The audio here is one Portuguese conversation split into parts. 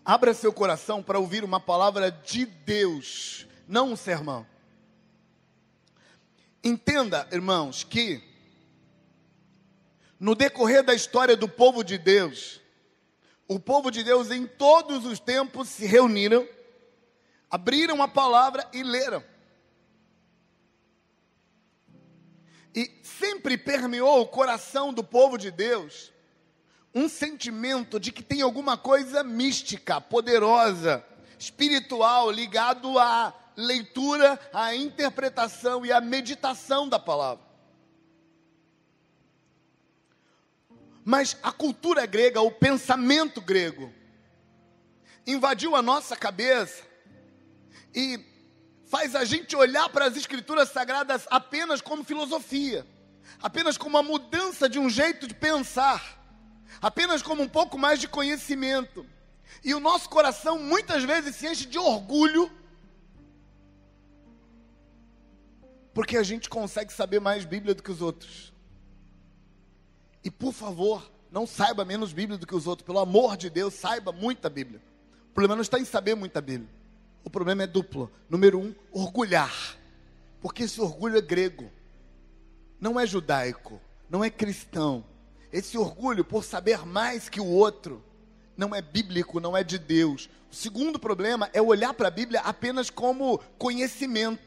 Abra seu coração para ouvir uma palavra de Deus, não um sermão. Entenda, irmãos, que no decorrer da história do povo de Deus, o povo de Deus em todos os tempos se reuniram, abriram a palavra e leram. E sempre permeou o coração do povo de Deus um sentimento de que tem alguma coisa mística, poderosa, espiritual, ligado à leitura, à interpretação e à meditação da palavra. Mas a cultura grega, o pensamento grego, invadiu a nossa cabeça e faz a gente olhar para as escrituras sagradas apenas como filosofia, apenas como uma mudança de um jeito de pensar, apenas como um pouco mais de conhecimento. E o nosso coração muitas vezes se enche de orgulho, porque a gente consegue saber mais Bíblia do que os outros. E por favor, não saiba menos Bíblia do que os outros. Pelo amor de Deus, saiba muita Bíblia. O problema não está em saber muita Bíblia. O problema é duplo. Número 1, orgulhar. Porque esse orgulho é grego. Não é judaico. Não é cristão. Esse orgulho por saber mais que o outro não é bíblico, não é de Deus. O segundo problema é olhar para a Bíblia apenas como conhecimento,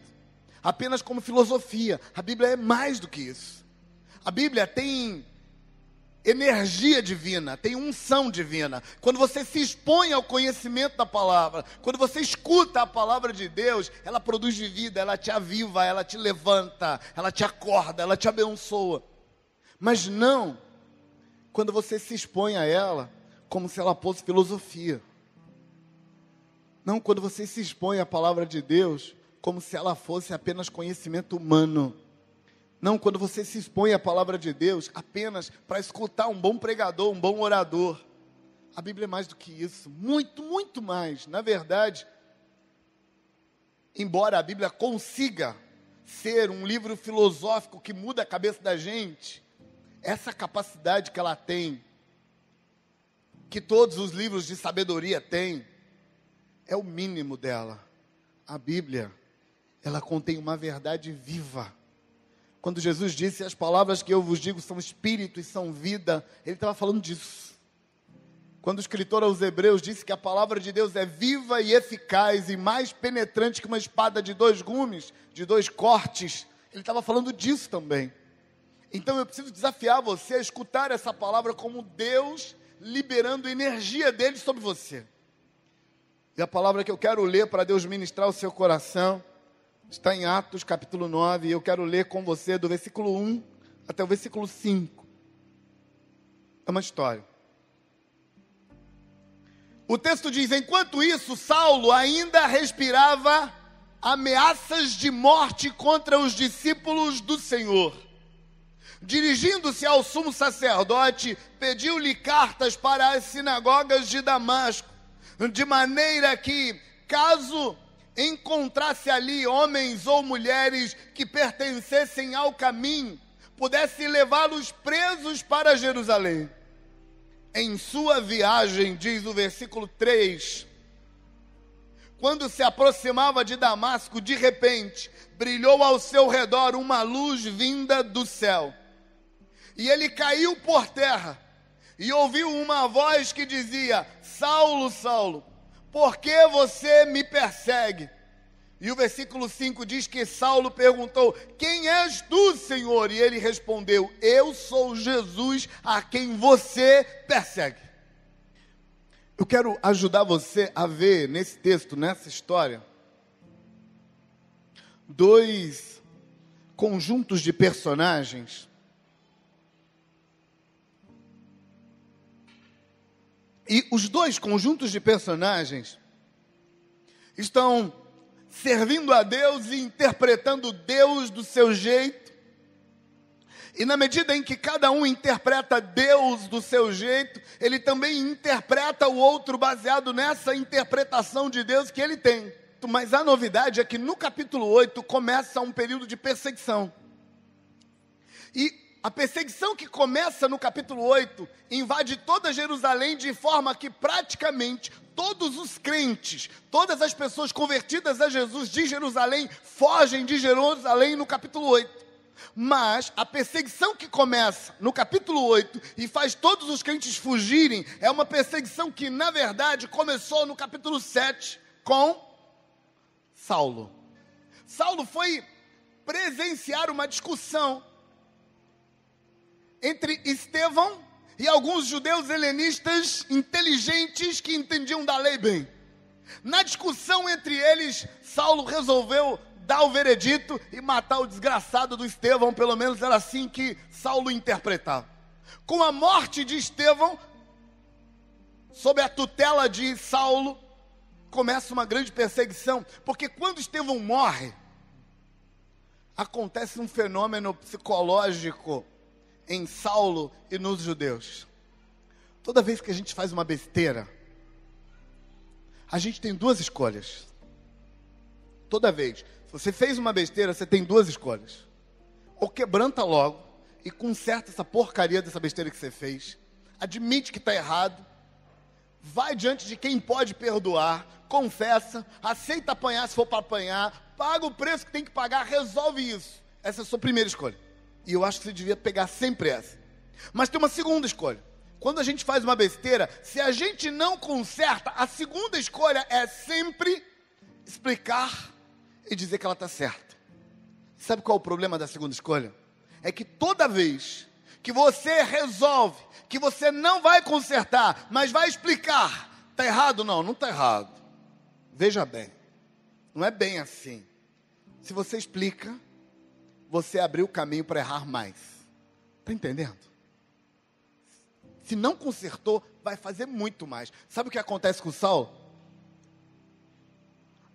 apenas como filosofia. A Bíblia é mais do que isso. A Bíblia tem energia divina, tem unção divina. Quando você se expõe ao conhecimento da palavra, quando você escuta a palavra de Deus, ela produz vida, ela te aviva, ela te levanta, ela te acorda, ela te abençoa. Mas não quando você se expõe a ela como se ela fosse filosofia. Não quando você se expõe à palavra de Deus como se ela fosse apenas conhecimento humano. Não quando você se expõe à palavra de Deus apenas para escutar um bom pregador, um bom orador. A Bíblia é mais do que isso, muito, muito mais. Na verdade, embora a Bíblia consiga ser um livro filosófico que muda a cabeça da gente, essa capacidade que ela tem, que todos os livros de sabedoria têm, é o mínimo dela. A Bíblia, ela contém uma verdade viva. Quando Jesus disse, as palavras que eu vos digo são espírito e são vida, ele estava falando disso. Quando o escritor aos Hebreus disse que a palavra de Deus é viva e eficaz e mais penetrante que uma espada de 2 gumes, de 2 cortes, ele estava falando disso também. Então eu preciso desafiar você a escutar essa palavra como Deus liberando energia dele sobre você. E a palavra que eu quero ler para Deus ministrar o seu coração está em Atos capítulo 9, e eu quero ler com você do versículo 1 até o versículo 5. É uma história. O texto diz, enquanto isso, Saulo ainda respirava ameaças de morte contra os discípulos do Senhor. Dirigindo-se ao sumo sacerdote, pediu-lhe cartas para as sinagogas de Damasco, de maneira que, caso encontrasse ali homens ou mulheres que pertencessem ao caminho, pudesse levá-los presos para Jerusalém. Em sua viagem, diz o versículo 3, quando se aproximava de Damasco, de repente, brilhou ao seu redor uma luz vinda do céu. E ele caiu por terra, e ouviu uma voz que dizia, Saulo, Saulo, por que você me persegue? E o versículo 5 diz que Saulo perguntou, quem és tu, Senhor? E ele respondeu, eu sou Jesus a quem você persegue. Eu quero ajudar você a ver nesse texto, nessa história, 2 conjuntos de personagens e os 2 conjuntos de personagens estão servindo a Deus e interpretando Deus do seu jeito. E na medida em que cada um interpreta Deus do seu jeito, ele também interpreta o outro baseado nessa interpretação de Deus que ele tem. Mas a novidade é que no capítulo 8 começa um período de perseguição. E a perseguição que começa no capítulo 8 invade toda Jerusalém de forma que praticamente todos os crentes, todas as pessoas convertidas a Jesus de Jerusalém, fogem de Jerusalém no capítulo 8. Mas a perseguição que começa no capítulo 8 e faz todos os crentes fugirem, é uma perseguição que, na verdade, começou no capítulo 7 com Saulo. Saulo foi presenciar uma discussão entre Estevão e alguns judeus helenistas inteligentes que entendiam da lei bem. Na discussão entre eles, Saulo resolveu dar o veredito e matar o desgraçado do Estevão, pelo menos era assim que Saulo interpretava. Com a morte de Estevão, sob a tutela de Saulo, começa uma grande perseguição, porque quando Estevão morre, acontece um fenômeno psicológico em Saulo e nos judeus. Toda vez que a gente faz uma besteira, a gente tem duas escolhas. Toda vez. Se você fez uma besteira, você tem duas escolhas. Ou quebranta logo e conserta essa porcaria dessa besteira que você fez. Admite que está errado. Vai diante de quem pode perdoar. Confessa. Aceita apanhar se for para apanhar. Paga o preço que tem que pagar. Resolve isso. Essa é a sua primeira escolha. E eu acho que você devia pegar sempre essa. Mas tem uma segunda escolha. Quando a gente faz uma besteira, se a gente não conserta, a segunda escolha é sempre explicar e dizer que ela está certa. Sabe qual é o problema da segunda escolha? É que toda vez que você resolve que você não vai consertar, mas vai explicar, está errado? Não está errado. Veja bem, não é bem assim. Se você explica, você abriu o caminho para errar mais. Está entendendo? Se não consertou, vai fazer muito mais. Sabe o que acontece com Saulo?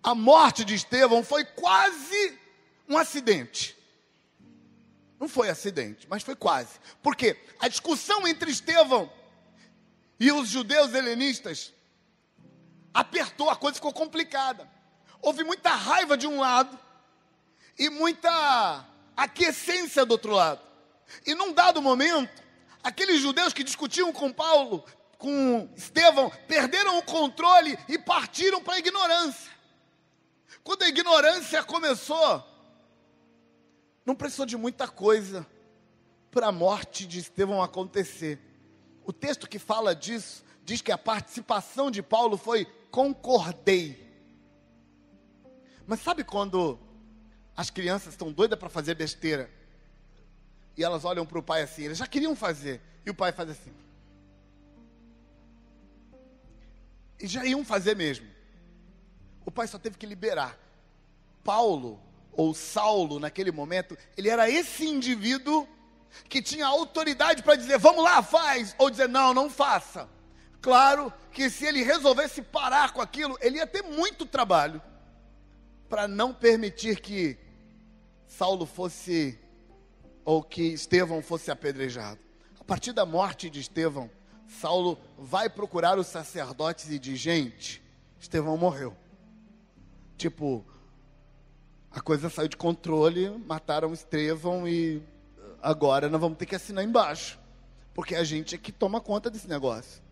A morte de Estevão foi quase um acidente. Não foi acidente, mas foi quase. Por quê? A discussão entre Estevão e os judeus helenistas apertou, a coisa ficou complicada. Houve muita raiva de um lado e muita aquiescência do outro lado. E num dado momento, aqueles judeus que discutiam com Paulo, com Estevão, perderam o controle e partiram para a ignorância. Quando a ignorância começou, não precisou de muita coisa para a morte de Estevão acontecer. O texto que fala disso, diz que a participação de Paulo foi concordei. Mas sabe quando as crianças estão doidas para fazer besteira? E elas olham para o pai assim, eles já queriam fazer. E o pai faz assim. E já iam fazer mesmo. O pai só teve que liberar. Paulo, ou Saulo, naquele momento, ele era esse indivíduo que tinha autoridade para dizer, vamos lá, faz. Ou dizer, não, não faça. Claro que se ele resolvesse parar com aquilo, ele ia ter muito trabalho para não permitir que Saulo fosse, ou que Estevão fosse apedrejado. A partir da morte de Estevão, Saulo vai procurar os sacerdotes e diz, gente, Estevão morreu. Tipo, a coisa saiu de controle, mataram Estevão e agora nós vamos ter que assinar embaixo. Porque a gente é que toma conta desse negócio.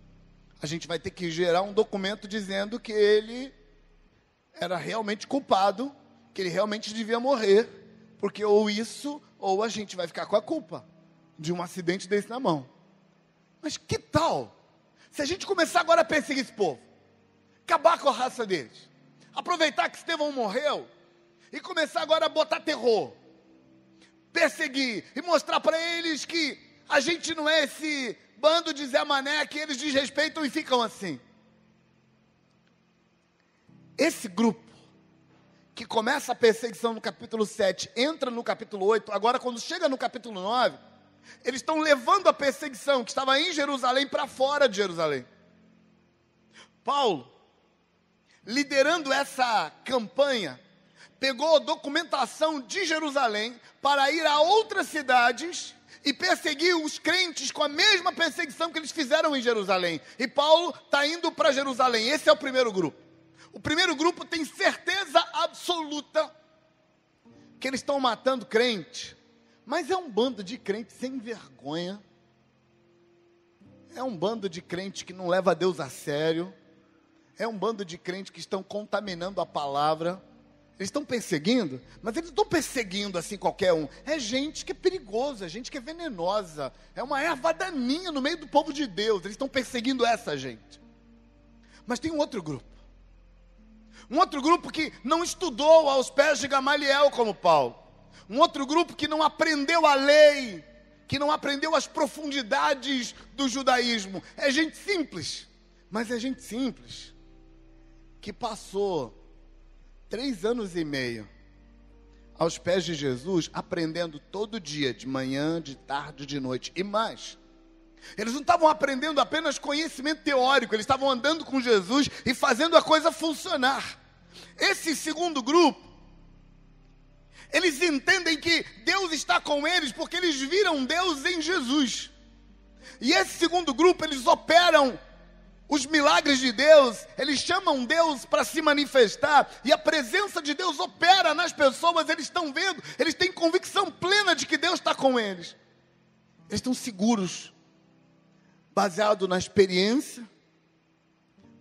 A gente vai ter que gerar um documento dizendo que ele era realmente culpado, que ele realmente devia morrer, porque ou isso, ou a gente vai ficar com a culpa de um acidente desse na mão. Mas que tal se a gente começar agora a perseguir esse povo, acabar com a raça deles, aproveitar que Estevão morreu e começar agora a botar terror, perseguir e mostrar para eles que a gente não é esse bando de Zé Mané que eles desrespeitam e ficam assim. Esse grupo que começa a perseguição no capítulo 7, entra no capítulo 8, agora quando chega no capítulo 9, eles estão levando a perseguição que estava em Jerusalém para fora de Jerusalém. Paulo, liderando essa campanha, pegou documentação de Jerusalém para ir a outras cidades e perseguir os crentes com a mesma perseguição que eles fizeram em Jerusalém. E Paulo está indo para Jerusalém. Esse é o primeiro grupo. O primeiro grupo tem certeza absoluta que eles estão matando crente, Mas é um bando de crentes sem vergonha. É um bando de crentes que não leva Deus a sério. É um bando de crentes que estão contaminando a palavra. Eles estão perseguindo, mas eles não estão perseguindo assim qualquer um. É gente que é perigosa, é gente que é venenosa. É uma erva daninha no meio do povo de Deus. Eles estão perseguindo essa gente. Mas tem um outro grupo. Um outro grupo que não estudou aos pés de Gamaliel como Paulo. Um outro grupo que não aprendeu a lei, que não aprendeu as profundidades do judaísmo. É gente simples, mas é gente simples, que passou 3 anos e meio aos pés de Jesus, aprendendo todo dia, de manhã, de tarde, de noite, e mais. Eles não estavam aprendendo apenas conhecimento teórico, eles estavam andando com Jesus e fazendo a coisa funcionar. Esse segundo grupo, eles entendem que Deus está com eles porque eles viram Deus em Jesus. E esse segundo grupo, eles operam os milagres de Deus, eles chamam Deus para se manifestar, e a presença de Deus opera nas pessoas, eles estão vendo, eles têm convicção plena de que Deus está com eles. Eles estão seguros, baseado na experiência,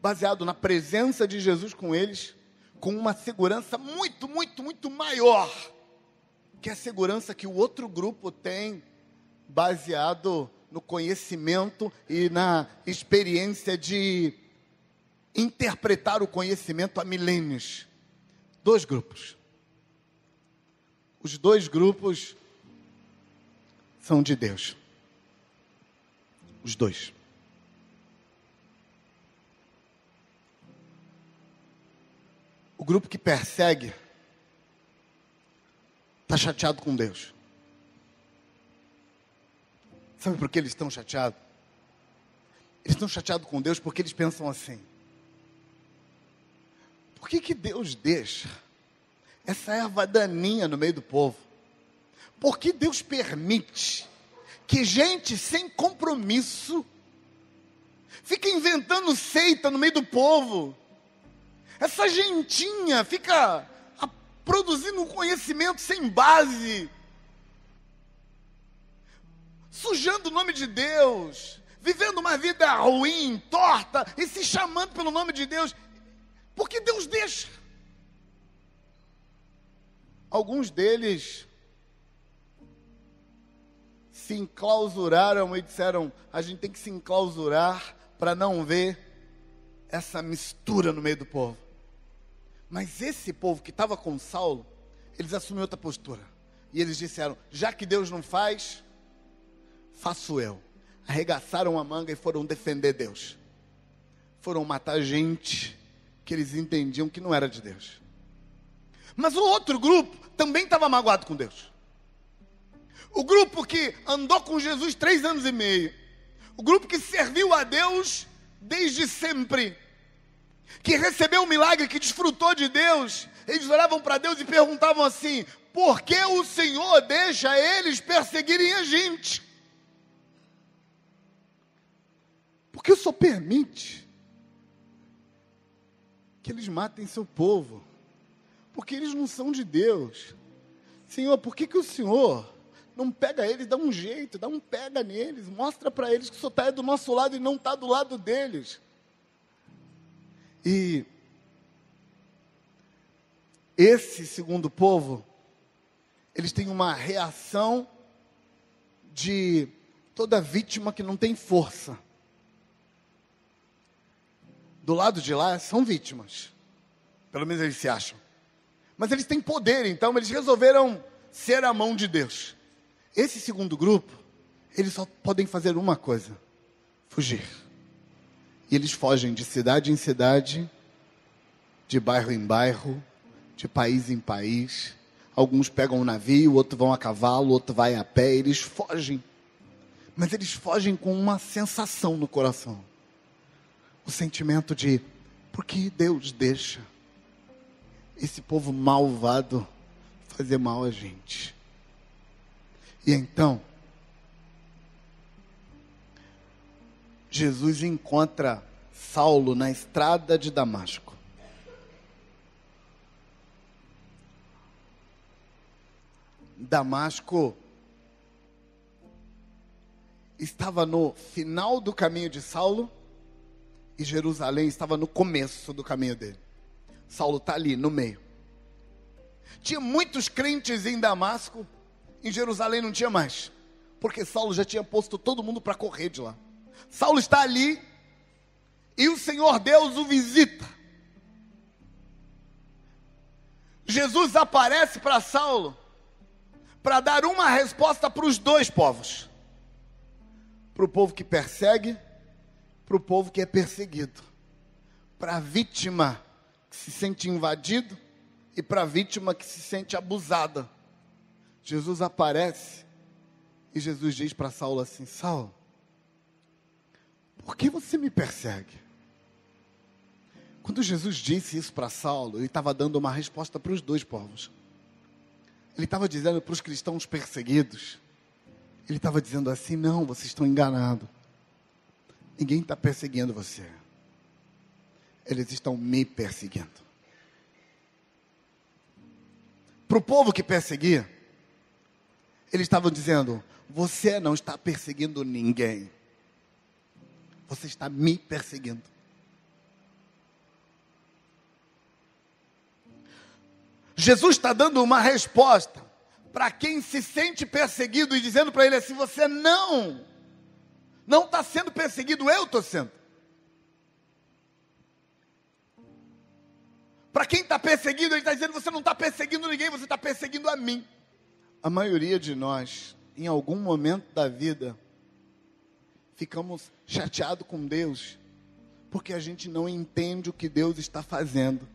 baseado na presença de Jesus com eles, com uma segurança muito, muito, muito maior, que é a segurança que o outro grupo tem, baseado no conhecimento e na experiência de interpretar o conhecimento há milênios. 2 grupos. Os 2 grupos são de Deus. Os 2. O grupo que persegue está chateado com Deus. Sabe por que eles estão chateados? Eles estão chateados com Deus porque eles pensam assim: por que Deus deixa essa erva daninha no meio do povo? Por que Deus permite que gente sem compromisso fica inventando seita no meio do povo? Essa gentinha fica produzindo um conhecimento sem base, sujando o nome de Deus, vivendo uma vida ruim, torta, e se chamando pelo nome de Deus. Por que Deus deixa? Alguns deles se enclausuraram e disseram: a gente tem que se enclausurar para não ver essa mistura no meio do povo. Mas esse povo que estava com Saulo, eles assumiram outra postura. E eles disseram: já que Deus não faz, faço eu. Arregaçaram a manga e foram defender Deus. Foram matar gente que eles entendiam que não era de Deus. Mas o outro grupo também estava magoado com Deus. O grupo que andou com Jesus 3 anos e meio. O grupo que serviu a Deus desde sempre. Que recebeu o milagre, que desfrutou de Deus. Eles olhavam para Deus e perguntavam assim: por que o Senhor deixa eles perseguirem a gente? Por que o Senhor permite que eles matem seu povo? Porque eles não são de Deus. Senhor, por que o Senhor não pega eles, dá um jeito, dá um pega neles, mostra para eles que o Senhor está do nosso lado e não está do lado deles? E esse segundo povo, eles têm uma reação de toda vítima que não tem força. Do lado de lá são vítimas, pelo menos eles se acham, mas eles têm poder, então eles resolveram ser a mão de Deus. Esse segundo grupo, eles só podem fazer uma coisa: fugir. E eles fogem de cidade em cidade, de bairro em bairro, de país em país. Alguns pegam um navio, outros vão a cavalo, outro vai a pé. Eles fogem, mas eles fogem com uma sensação no coração. O sentimento de: por que Deus deixa esse povo malvado fazer mal a gente? E então Jesus encontra Saulo na estrada de Damasco. Damasco estava no final do caminho de Saulo e Jerusalém estava no começo do caminho dele. Saulo está ali, no meio. Tinha muitos crentes em Damasco, em Jerusalém não tinha mais, porque Saulo já tinha posto todo mundo para correr de lá. Saulo está ali e o Senhor Deus o visita. Jesus aparece para Saulo para dar uma resposta para os dois povos. Para o povo que persegue, para o povo que é perseguido. Para a vítima que se sente invadido e para a vítima que se sente abusada. Jesus aparece e Jesus diz para Saulo assim: Saulo, por que você me persegue? Quando Jesus disse isso para Saulo, ele estava dando uma resposta para os dois povos. Ele estava dizendo para os cristãos perseguidos, ele estava dizendo assim: não, vocês estão enganados. Ninguém está perseguindo você. Eles estão me perseguindo. Para o povo que perseguia, eles estavam dizendo: você não está perseguindo ninguém. Você está me perseguindo. Jesus está dando uma resposta para quem se sente perseguido e dizendo para ele assim: você não está sendo perseguido, eu estou sendo. Para quem está perseguido, ele está dizendo: você não está perseguindo ninguém, você está perseguindo a mim. A maioria de nós, em algum momento da vida, ficamos chateados com Deus, porque a gente não entende o que Deus está fazendo.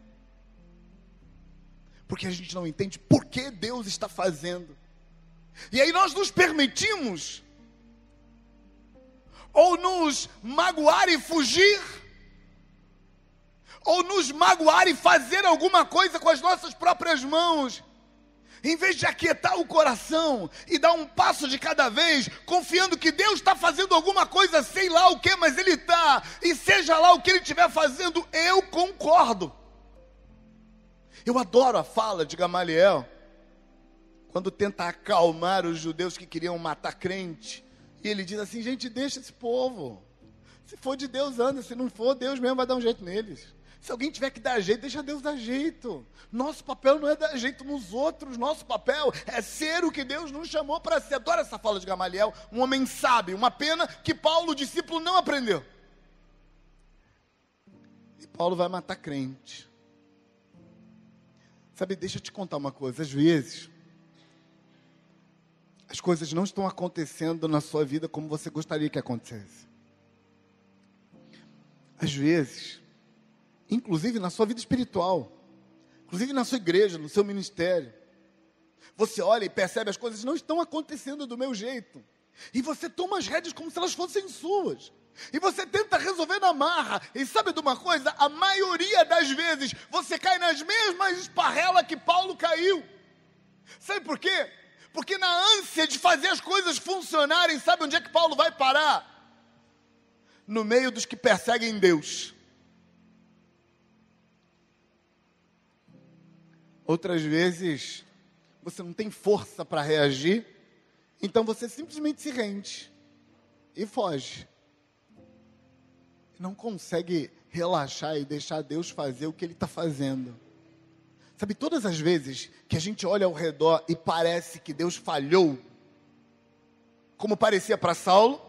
Porque a gente não entende por que Deus está fazendo. E aí nós nos permitimos ou nos magoar e fugir, ou nos magoar e fazer alguma coisa com as nossas próprias mãos, em vez de aquietar o coração e dar um passo de cada vez, confiando que Deus está fazendo alguma coisa, sei lá o que, mas Ele está, e seja lá o que Ele estiver fazendo, eu concordo. Eu adoro a fala de Gamaliel, quando tenta acalmar os judeus que queriam matar crente, e ele diz assim: gente, deixa esse povo, se for de Deus anda, se não for, Deus mesmo vai dar um jeito neles. Se alguém tiver que dar jeito, deixa Deus dar jeito. Nosso papel não é dar jeito nos outros, nosso papel é ser o que Deus nos chamou para ser. Adoro essa fala de Gamaliel, um homem sábio, uma pena que Paulo, o discípulo, não aprendeu. E Paulo vai matar crente. Sabe, deixa eu te contar uma coisa, às vezes, as coisas não estão acontecendo na sua vida como você gostaria que acontecesse. Às vezes, inclusive na sua vida espiritual, inclusive na sua igreja, no seu ministério, você olha e percebe as coisas não estão acontecendo do meu jeito, e você toma as rédeas como se elas fossem suas. E você tenta resolver na marra. E sabe de uma coisa? A maioria das vezes você cai nas mesmas esparrelas que Paulo caiu. Sabe por quê? Porque na ânsia de fazer as coisas funcionarem, sabe onde é que Paulo vai parar? No meio dos que perseguem Deus. Outras vezes você não tem força para reagir, então você simplesmente se rende e foge. Não consegue relaxar e deixar Deus fazer o que Ele está fazendo. Sabe, todas as vezes que a gente olha ao redor e parece que Deus falhou, como parecia para Saulo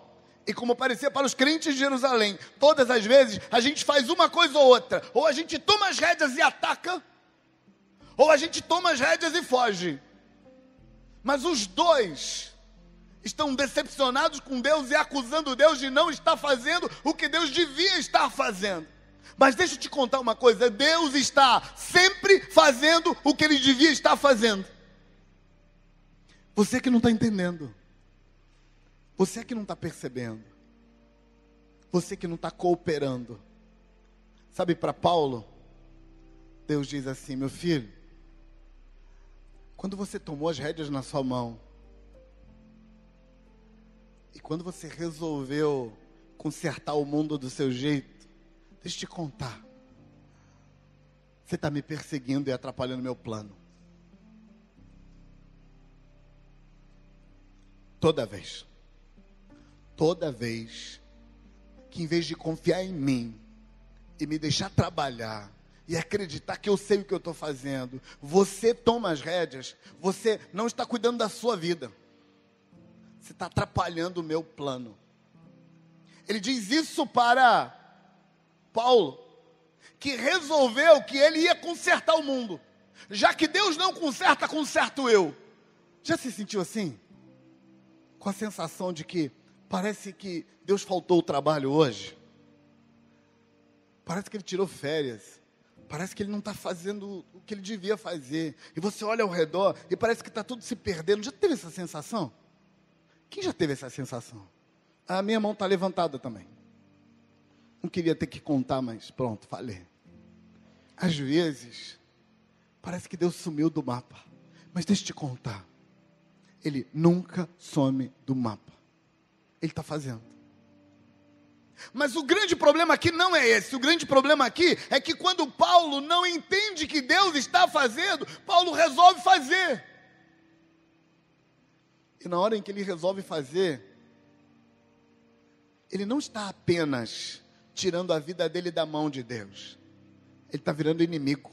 e como parecia para os crentes de Jerusalém, todas as vezes a gente faz uma coisa ou outra, ou a gente toma as rédeas e ataca, ou a gente toma as rédeas e foge. Mas os dois estão decepcionados com Deus e acusando Deus de não estar fazendo o que Deus devia estar fazendo. Mas deixa eu te contar uma coisa: Deus está sempre fazendo o que Ele devia estar fazendo. Você que não está entendendo, você que não está percebendo, você que não está cooperando. Sabe, para Paulo, Deus diz assim: meu filho, quando você tomou as rédeas na sua mão, e quando você resolveu consertar o mundo do seu jeito, deixa eu te contar, você está me perseguindo e atrapalhando meu plano. Toda vez. toda vez que, em vez de confiar em mim e me deixar trabalhar e acreditar que eu sei o que eu estou fazendo, você toma as rédeas, você não está cuidando da sua vida, você está atrapalhando o meu plano. Ele diz isso para Paulo, que resolveu que ele ia consertar o mundo. Já que Deus não conserta, conserto eu. Já se sentiu assim? Com a sensação de que parece que Deus faltou o trabalho hoje? Parece que ele tirou férias. Parece que ele não está fazendo o que ele devia fazer. E você olha ao redor e parece que está tudo se perdendo. Já teve essa sensação? Quem já teve essa sensação? A minha mão está levantada também. Não queria ter que contar, mas pronto, falei. Às vezes, parece que Deus sumiu do mapa. Mas deixa eu te contar. Ele nunca some do mapa. Ele está fazendo. Mas o grande problema aqui não é esse. O grande problema aqui é que quando Paulo não entende que Deus está fazendo, Paulo resolve fazer. E na hora em que ele resolve fazer, ele não está apenas tirando a vida dele da mão de Deus. Ele está virando inimigo.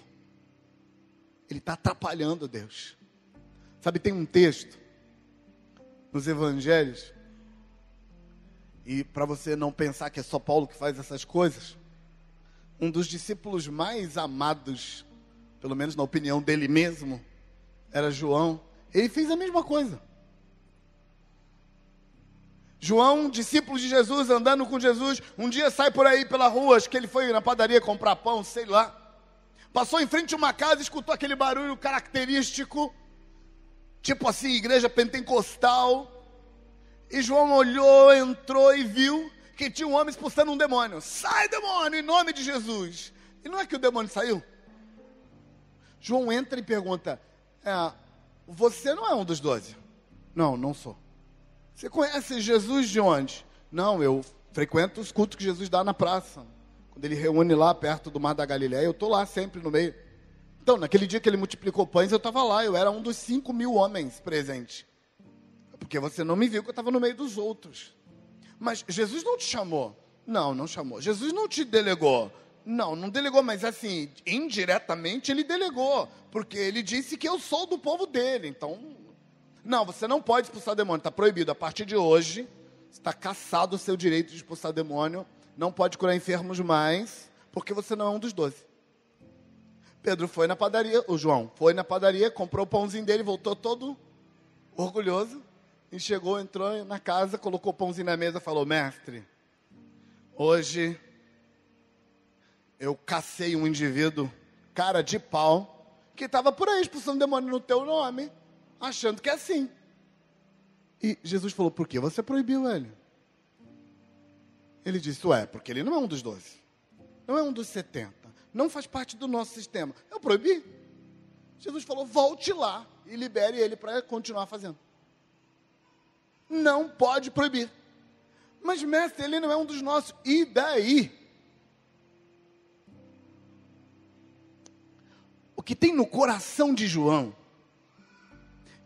Ele está atrapalhando Deus. Sabe, tem um texto nos evangelhos, e para você não pensar que é só Paulo que faz essas coisas, um dos discípulos mais amados, pelo menos na opinião dele mesmo, era João. Ele fez a mesma coisa. João, discípulo de Jesus, andando com Jesus, um dia sai por aí pela rua, acho que ele foi na padaria comprar pão, sei lá. Passou em frente a uma casa, escutou aquele barulho característico, tipo assim, igreja pentecostal. E João olhou, entrou e viu que tinha um homem expulsando um demônio. Sai, demônio, em nome de Jesus. E não é que o demônio saiu? João entra e pergunta, você não é um dos 12? Não, não sou. Você conhece Jesus de onde? Não, eu frequento os cultos que Jesus dá na praça. Quando ele reúne lá perto do Mar da Galileia, eu estou lá sempre no meio. Então, naquele dia que ele multiplicou pães, eu estava lá. Eu era um dos 5.000 homens presentes. Porque você não me viu que eu estava no meio dos outros. Mas Jesus não te chamou? Não, não chamou. Jesus não te delegou? Não, não delegou, mas assim, indiretamente ele delegou. Porque ele disse que eu sou do povo dele. Então, não, você não pode expulsar demônio, está proibido. A partir de hoje, está cassado o seu direito de expulsar demônio. Não pode curar enfermos mais, porque você não é um dos 12. Pedro foi na padaria, o João foi na padaria, comprou o pãozinho dele, voltou todo orgulhoso. E chegou, entrou na casa, colocou o pãozinho na mesa e falou, mestre, hoje eu cacei um indivíduo, cara de pau, que estava por aí expulsando demônio no teu nome, achando que é assim. E Jesus falou, por que você proibiu ele? Ele disse, porque ele não é um dos 12, não é um dos 70, não faz parte do nosso sistema. Eu proibi. Jesus falou, volte lá e libere ele para continuar fazendo. Não pode proibir. Mas, mestre, ele não é um dos nossos. E daí? O que tem no coração de João,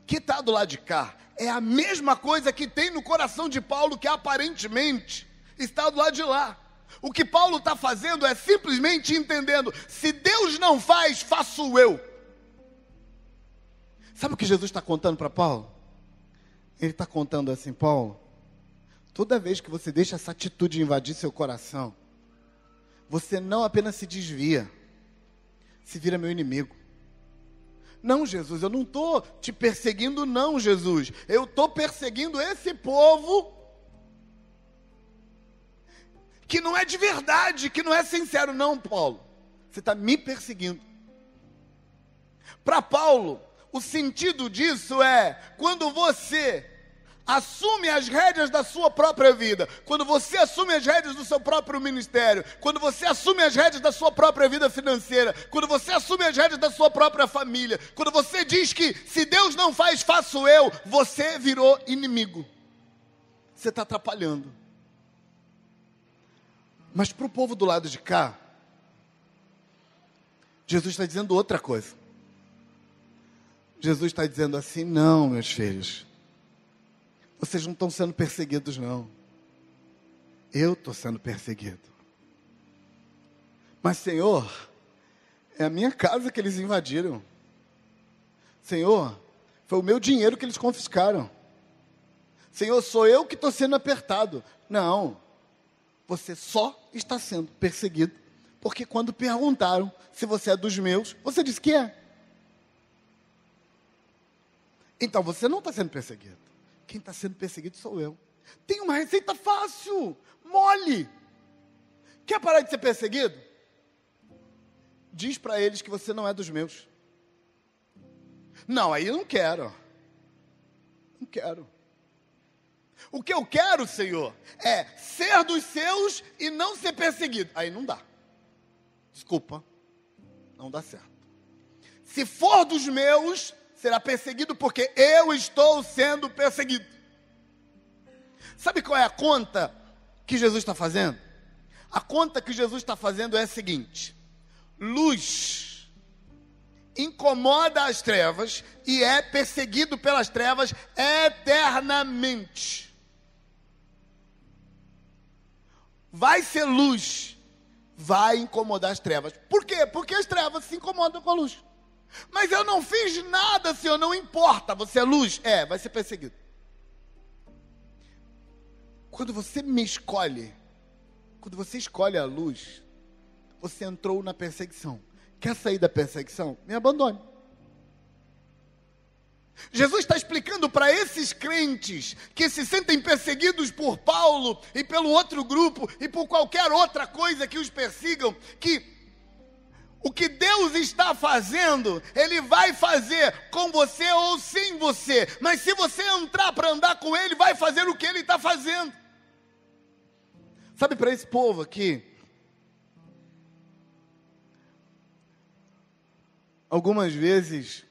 que está do lado de cá, é a mesma coisa que tem no coração de Paulo, que aparentemente está do lado de lá. O que Paulo está fazendo é simplesmente entendendo, se Deus não faz, faço eu. Sabe o que Jesus está contando para Paulo? Ele está contando assim, Paulo, toda vez que você deixa essa atitude invadir seu coração, você não apenas se desvia, se vira meu inimigo. Não, Jesus, eu não estou te perseguindo, não, Jesus. Eu estou perseguindo esse povo que não é de verdade, que não é sincero. Não, Paulo, você está me perseguindo. Para Paulo, o sentido disso é quando você assume as rédeas da sua própria vida, quando você assume as rédeas do seu próprio ministério, quando você assume as rédeas da sua própria vida financeira, quando você assume as rédeas da sua própria família, quando você diz que se Deus não faz, faço eu, você virou inimigo. Você está atrapalhando. Mas para o povo do lado de cá, Jesus está dizendo outra coisa. Jesus está dizendo assim, não, meus filhos, vocês não estão sendo perseguidos, não. eu estou sendo perseguido. Mas, Senhor, é a minha casa que eles invadiram. Senhor, foi o meu dinheiro que eles confiscaram. Senhor, sou eu que estou sendo apertado. Não, você só está sendo perseguido, porque quando perguntaram se você é dos meus, você disse que é. Então você não está sendo perseguido. Quem está sendo perseguido sou eu. Tem uma receita fácil, mole. Quer parar de ser perseguido? Diz para eles que você não é dos meus. Não, aí eu não quero. Não quero. O que eu quero, Senhor, é ser dos seus e não ser perseguido. Aí não dá. Desculpa, não dá certo. Se for dos meus, será perseguido porque eu estou sendo perseguido. Sabe qual é a conta que Jesus está fazendo? A conta que Jesus está fazendo é a seguinte: luz incomoda as trevas e é perseguido pelas trevas eternamente. Vai ser luz, vai incomodar as trevas. Por quê? Porque as trevas se incomodam com a luz. Mas eu não fiz nada, Senhor, não importa, você é luz. Vai ser perseguido. Quando você me escolhe, quando você escolhe a luz, você entrou na perseguição. Quer sair da perseguição? Me abandone. Jesus está explicando para esses crentes que se sentem perseguidos por Paulo e pelo outro grupo e por qualquer outra coisa que os persigam, que o que Deus está fazendo, Ele vai fazer com você ou sem você. Mas se você entrar para andar com Ele, vai fazer o que Ele está fazendo. Sabe, para esse povo aqui, algumas vezes,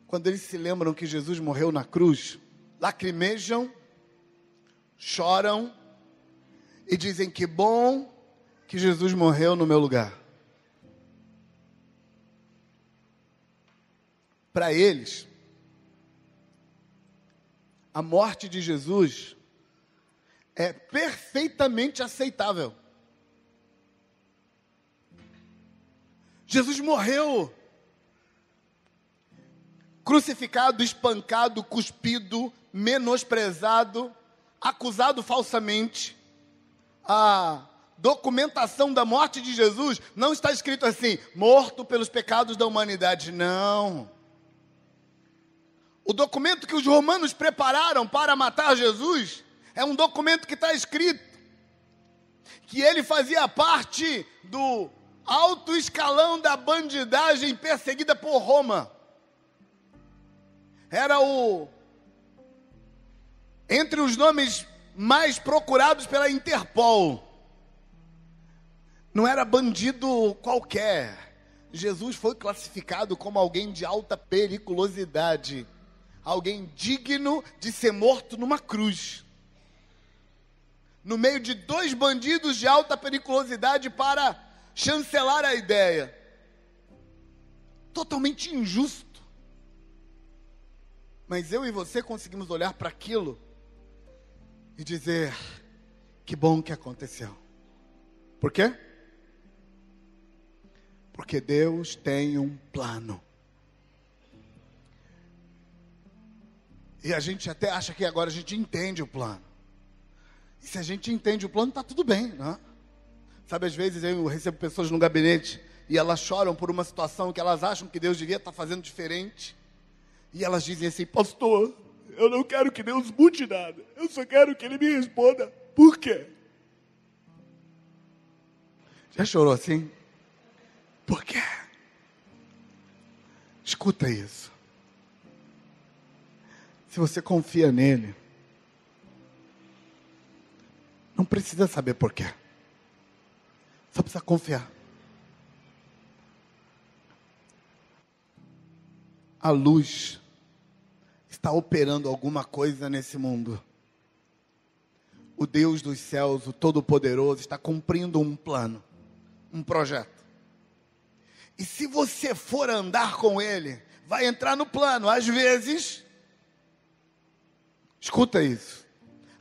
quando eles se lembram que Jesus morreu na cruz, lacrimejam, choram e dizem que bom que Jesus morreu no meu lugar. Para eles, a morte de Jesus é perfeitamente aceitável. Jesus morreu crucificado, espancado, cuspido, menosprezado, acusado falsamente. A documentação da morte de Jesus não está escrito assim: morto pelos pecados da humanidade. Não. O documento que os romanos prepararam para matar Jesus é um documento que está escrito que ele fazia parte do alto escalão da bandidagem perseguida por Roma. Era entre os nomes mais procurados pela Interpol. Não era bandido qualquer. Jesus foi classificado como alguém de alta periculosidade, alguém digno de ser morto numa cruz, no meio de dois bandidos de alta periculosidade para chancelar a ideia. Totalmente injusto. Mas eu e você conseguimos olhar para aquilo e dizer: que bom que aconteceu. Por quê? Porque Deus tem um plano. E a gente até acha que agora a gente entende o plano. E se a gente entende o plano, está tudo bem, né? Sabe, às vezes eu recebo pessoas no gabinete e elas choram por uma situação que elas acham que Deus devia estar fazendo diferente. E elas dizem assim: pastor, eu não quero que Deus mude nada. Eu só quero que Ele me responda por quê. Já chorou assim? Por quê? Escuta isso. Se você confia nele, não precisa saber por quê. Só precisa confiar. A luz está operando alguma coisa nesse mundo. O Deus dos céus, o Todo-Poderoso, está cumprindo um plano, um projeto. E se você for andar com Ele, vai entrar no plano. Às vezes, escuta isso,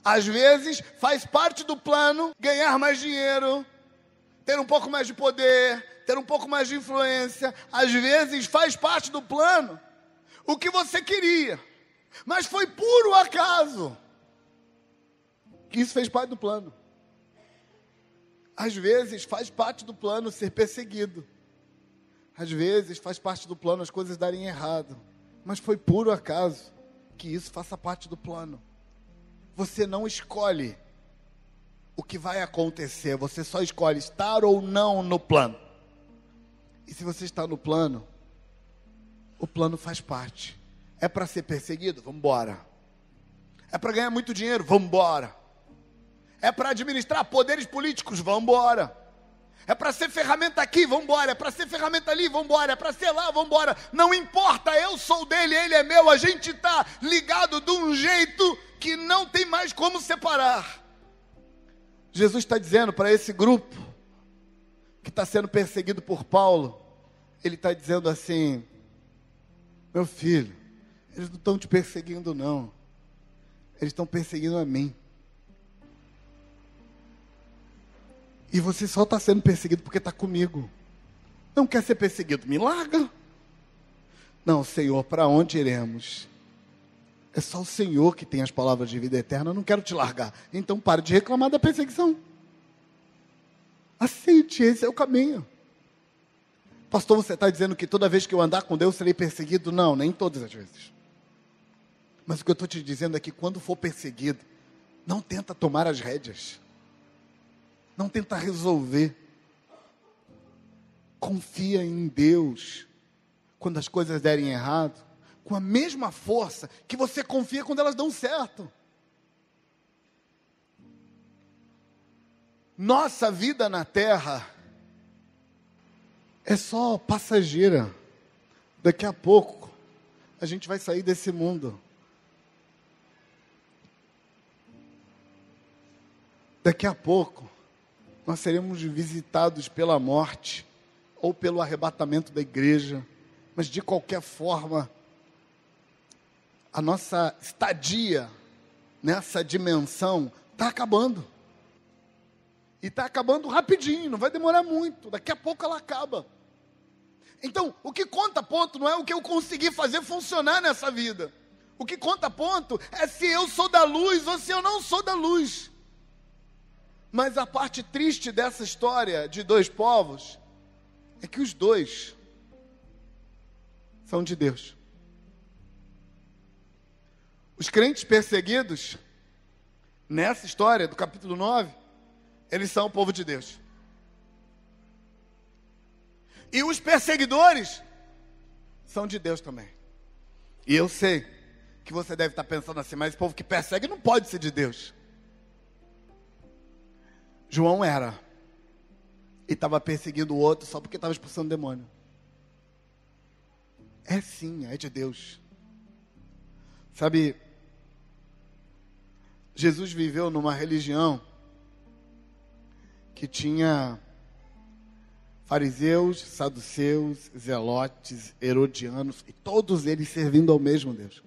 Às vezes faz parte do plano ganhar mais dinheiro, ter um pouco mais de poder, ter um pouco mais de influência. Às vezes faz parte do plano o que você queria, mas foi puro acaso que isso fez parte do plano. Às vezes faz parte do plano ser perseguido. Às vezes faz parte do plano as coisas darem errado, mas foi puro acaso que isso faça parte do plano. Você não escolhe o que vai acontecer, você só escolhe estar ou não no plano. E se você está no plano, o plano faz parte. É para ser perseguido? Vamos embora. É para ganhar muito dinheiro? Vamos embora. É para administrar poderes políticos? Vamos embora. É para ser ferramenta aqui? Vamos embora. É para ser ferramenta ali? Vamos embora. É para ser lá? Vamos embora. Não importa, eu sou dele, ele é meu. A gente está ligado de um jeito que não tem mais como separar. Jesus está dizendo para esse grupo que está sendo perseguido por Paulo, ele está dizendo assim: meu filho, eles não estão te perseguindo não, eles estão perseguindo a mim. E você só está sendo perseguido porque está comigo. Não quer ser perseguido? Me larga. Não, Senhor, para onde iremos? É só o Senhor que tem as palavras de vida eterna, eu não quero te largar. Então pare de reclamar da perseguição. Aceite, esse é o caminho. Pastor, você está dizendo que toda vez que eu andar com Deus serei perseguido? Não, nem todas as vezes. Mas o que eu estou te dizendo é que quando for perseguido, não tenta tomar as rédeas. Não tenta resolver. Confia em Deus. Quando as coisas derem errado, com a mesma força que você confia quando elas dão certo. Nossa vida na terra é só passageira. Daqui a pouco a gente vai sair desse mundo. Daqui a pouco nós seremos visitados pela morte ou pelo arrebatamento da igreja, mas de qualquer forma a nossa estadia nessa dimensão está acabando. E está acabando rapidinho, não vai demorar muito. Daqui a pouco ela acaba. Então, o que conta ponto não é o que eu consegui fazer funcionar nessa vida. O que conta ponto é se eu sou da luz ou se eu não sou da luz. Mas a parte triste dessa história de dois povos é que os dois são de Deus. Os crentes perseguidos, nessa história do capítulo 9, eles são o povo de Deus. E os perseguidores são de Deus também. E eu sei que você deve estar pensando assim, mas esse povo que persegue não pode ser de Deus. João era. E estava perseguindo o outro só porque estava expulsando demônio. É sim, é de Deus. Sabe, Jesus viveu numa religião que tinha fariseus, saduceus, zelotes, herodianos, e todos eles servindo ao mesmo Deus.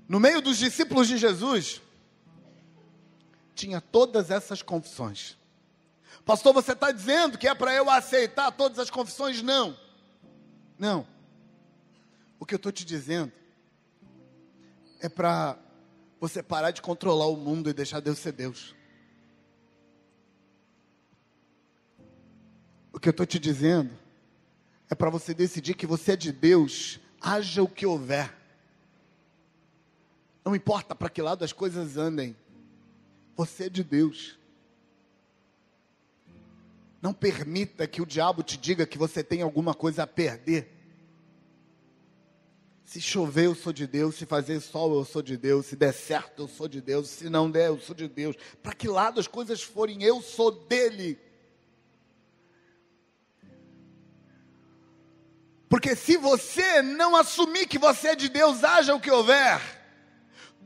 No meio dos discípulos de Jesus, tinha todas essas confissões. Pastor, você está dizendo que é para eu aceitar todas as confissões? Não. Não. O que eu estou te dizendo é para você parar de controlar o mundo e deixar Deus ser Deus. O que eu estou te dizendo é para você decidir que você é de Deus, haja o que houver. Não importa para que lado as coisas andem, você é de Deus. Não permita que o diabo te diga que você tem alguma coisa a perder. Se chover, eu sou de Deus. Se fazer sol, eu sou de Deus. Se der certo, eu sou de Deus. Se não der, eu sou de Deus. Para que lado as coisas forem, eu sou dele. Porque se você não assumir que você é de Deus, haja o que houver,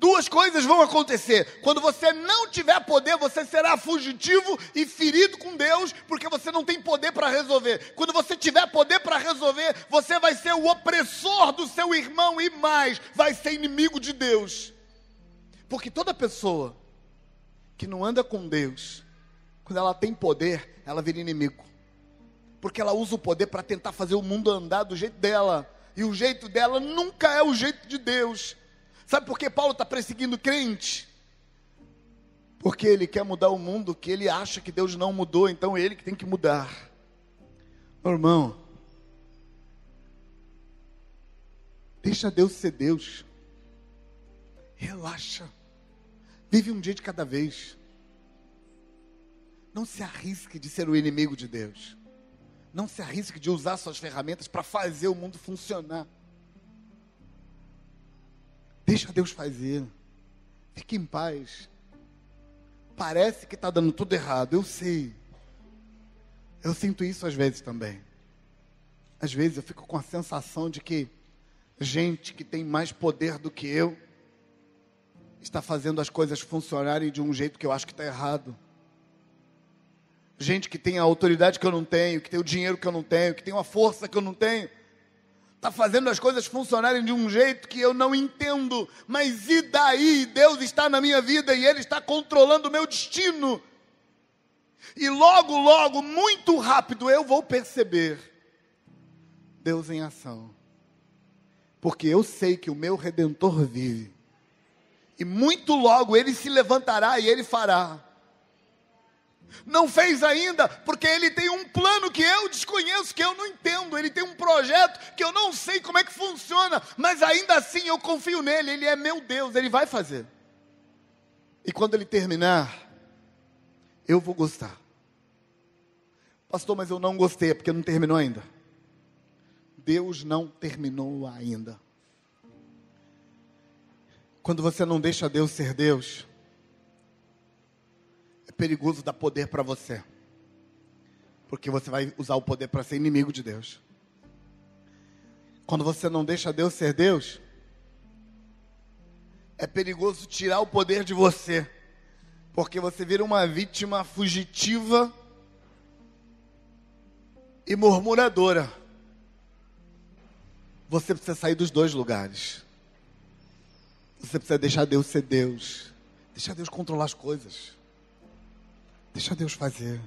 duas coisas vão acontecer. Quando você não tiver poder, você será fugitivo e ferido com Deus, porque você não tem poder para resolver. Quando você tiver poder para resolver, você vai ser o opressor do seu irmão e mais, vai ser inimigo de Deus. Porque toda pessoa que não anda com Deus, quando ela tem poder, ela vira inimigo. Porque ela usa o poder para tentar fazer o mundo andar do jeito dela. E o jeito dela nunca é o jeito de Deus. Sabe por que Paulo está perseguindo crente? Porque ele quer mudar o mundo que ele acha que Deus não mudou, então é ele que tem que mudar. Meu irmão, deixa Deus ser Deus. Relaxa. Vive um dia de cada vez. Não se arrisque de ser o inimigo de Deus. Não se arrisque de usar suas ferramentas para fazer o mundo funcionar. Deixa Deus fazer. Fique em paz. Parece que está dando tudo errado, eu sei. Eu sinto isso às vezes também. Às vezes eu fico com a sensação de que gente que tem mais poder do que eu está fazendo as coisas funcionarem de um jeito que eu acho que está errado. Gente que tem a autoridade que eu não tenho, que tem o dinheiro que eu não tenho, que tem uma força que eu não tenho, está fazendo as coisas funcionarem de um jeito que eu não entendo. Mas e daí? Deus está na minha vida e Ele está controlando o meu destino. E logo, logo, muito rápido, eu vou perceber Deus em ação. Porque eu sei que o meu Redentor vive. E muito logo Ele se levantará e Ele fará. Não fez ainda, porque Ele tem um plano que eu desconheço, que eu não entendo. Ele tem um projeto que eu não sei como é que funciona, mas ainda assim eu confio nele. Ele é meu Deus, Ele vai fazer. E quando Ele terminar, eu vou gostar. Pastor, mas eu não gostei, porque não terminou ainda. Deus não terminou ainda. Quando você não deixa Deus ser Deus, é perigoso dar poder para você. Porque você vai usar o poder para ser inimigo de Deus. Quando você não deixa Deus ser Deus, é perigoso tirar o poder de você. Porque você vira uma vítima fugitiva e murmuradora. Você precisa sair dos dois lugares. Você precisa deixar Deus ser Deus. Deixa Deus controlar as coisas. Deixa Deus fazer.